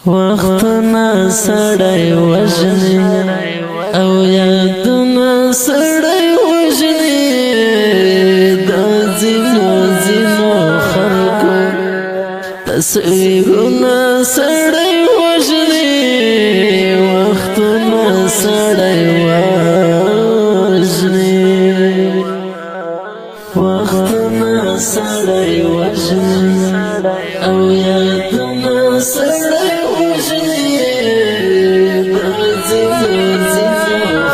وختنا سړی وژني او یادونه سړی وژني د ځینو خلکو تصویرونه سړی وژني وختونه سړی وژني وختونه سړی وژني او یادونه سړی وژني د ځینو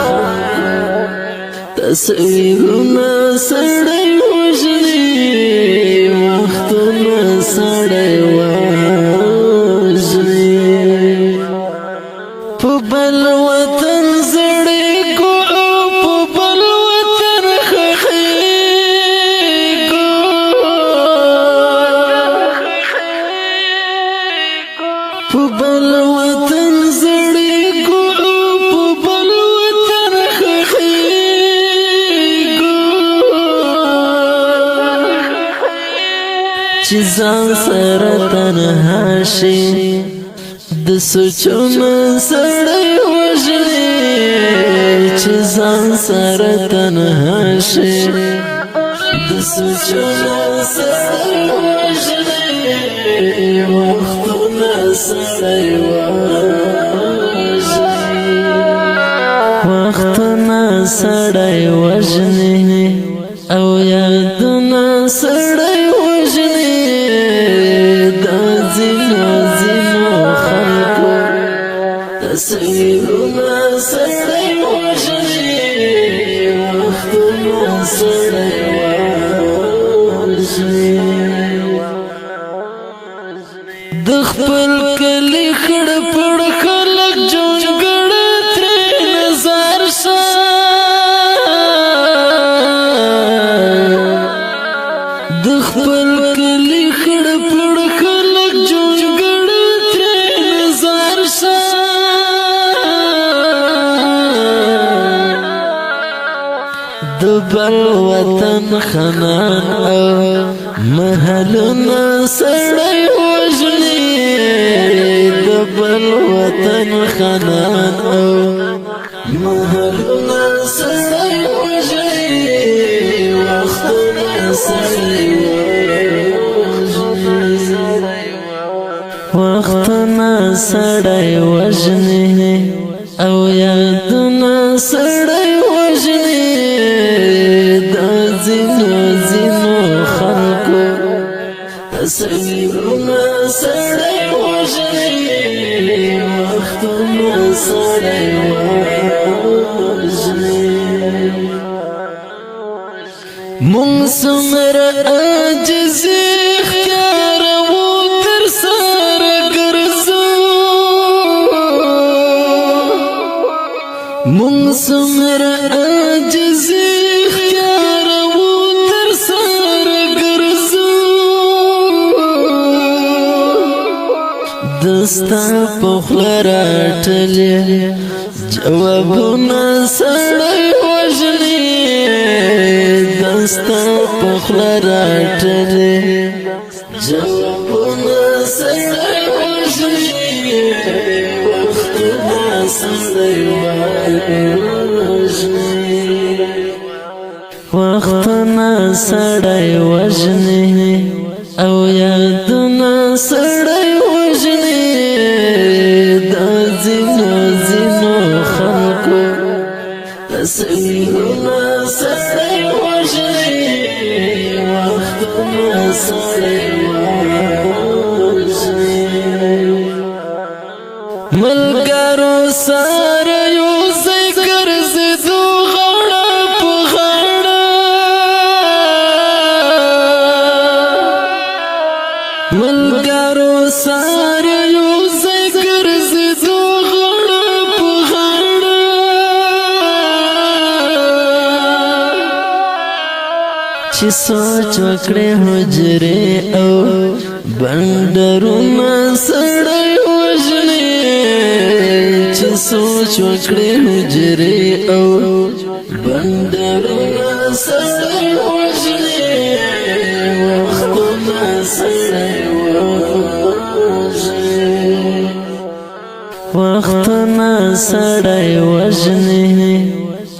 خلکو تصویرونه سړی وژني وختونه سړی وژني په بل وطن زړېږو په بل وطن ښخېږو په بل وطن زړېږو په بل وطن ښخېږو چې ځان سره تنها شي د سوچونو سړی وژني چې ځان سره تنها شي د سوچونو سړی وژني وختونه سړی وژني وختونه سړی وژني او یادونه سړی وژني د ځینو خلکو تصویرونه سړی وژني وختونه سړی وژني د خپل کلی خړ پړ خلک جونګړه ترې نظر شه د خپل کلی خړ پړ خلک جونګړه ترې نظر شه د بل وطن خنان او محلونه سړی وژني د بل وطن خنان او محلونه سړی وژني وختونه سړی وژني وختونه سړی وژني او یادونه سړی وژني د ځینو خلکو تصویرونه سړی وژني وختونه سړی وژني مونږ څومره عاجزي ښکاروو تر سره ګرځو مونږ څومره عاجزي ښکاروو تر سره ګرځو دستا په خوله راټلې جوابونه سړی وژني دستا په خوله راټلې جوابونه سړی وژني وختونه سړی وژني وختونه سړی وژني او یادونه سړی وژني د ځینو خلکو تصویرونه سړی وژني وختونه سړی وژني ملګرو سره یو ځای ګرځېدو غاړه په غاړه ملګرو سره یو ځای ګرځېدو غاړه په غاړه چې سوچ وکړې حجرې او بندرونه سړی وژني چې سوچ وکړې حجرې او بندرونه سړی وژني وختونه سړی وژني وختونه سړی وژني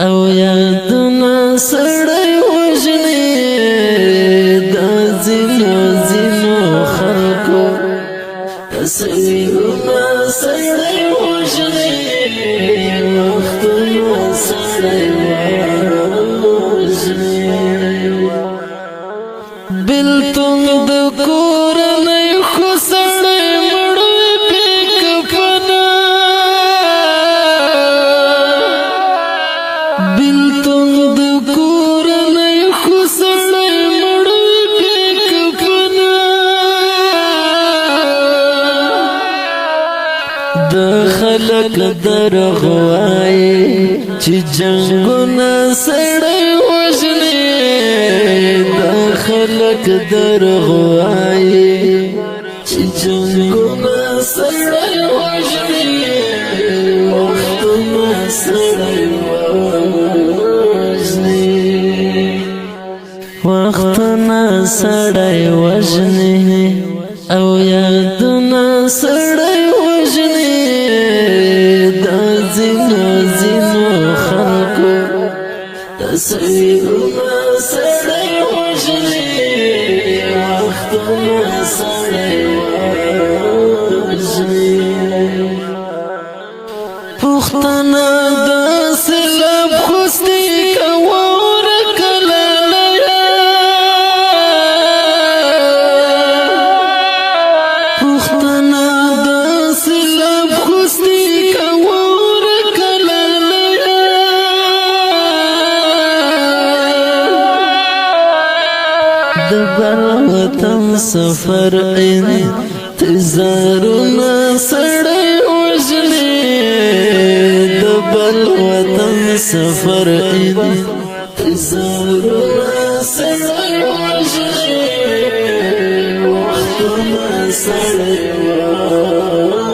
او یادونه سړی وژني د ځینو ځینو خلکو تصویرونه سړی وژني وختونه سړی وژني بلتون د کورنۍ خو سړی مړوي بې کفنه بلتون د کورنۍ خو سړی مړوي بې کفنه د خلک درغ وایي چې جنګونه سړی وژني د خلک درغ وایي چې جنګونه سړی وژني وختونه سړی وژني وختونه سړی وژني او یادونه سړی وژني د ځینو ځینو خلکو تصویرونه سړی وژني وختونه سړی وژني پښتانه داسې لب خوستي کوه ورکه لالیه پښتانه داسې لب خوستي کوه ورکه لالیه د بل وطن سفر انتظارونه سړی وژني د بل وطن سفر انتظارونه سړی وژني وختونه سړی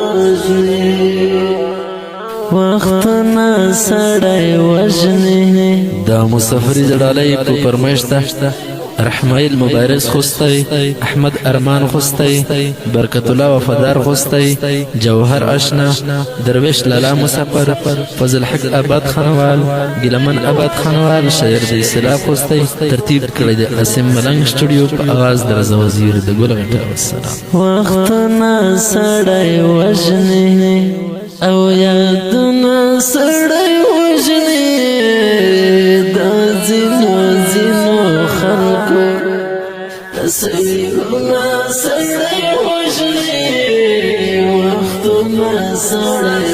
وژني وختونه سړی وژني دا مسافری زړالی په فرمایش ده رحمایل مبارز خوستی احمد ارمان خوستی برکت الله وفادار خوستی جوهر اشنا درویش لالا مسافر فضل حق آباد خانوال گلمن آباد خانوال شاعر د اسلام خوستی ترتیب کړی د قاسم ملنګ سټوډیو په आवाज د رضا وزیر د ګل غټه والسلام وختونه سړی وژني او یادونه سړی وژني د ځینو ځینو خلکو تصویرونه سړی وژني وختونه سړی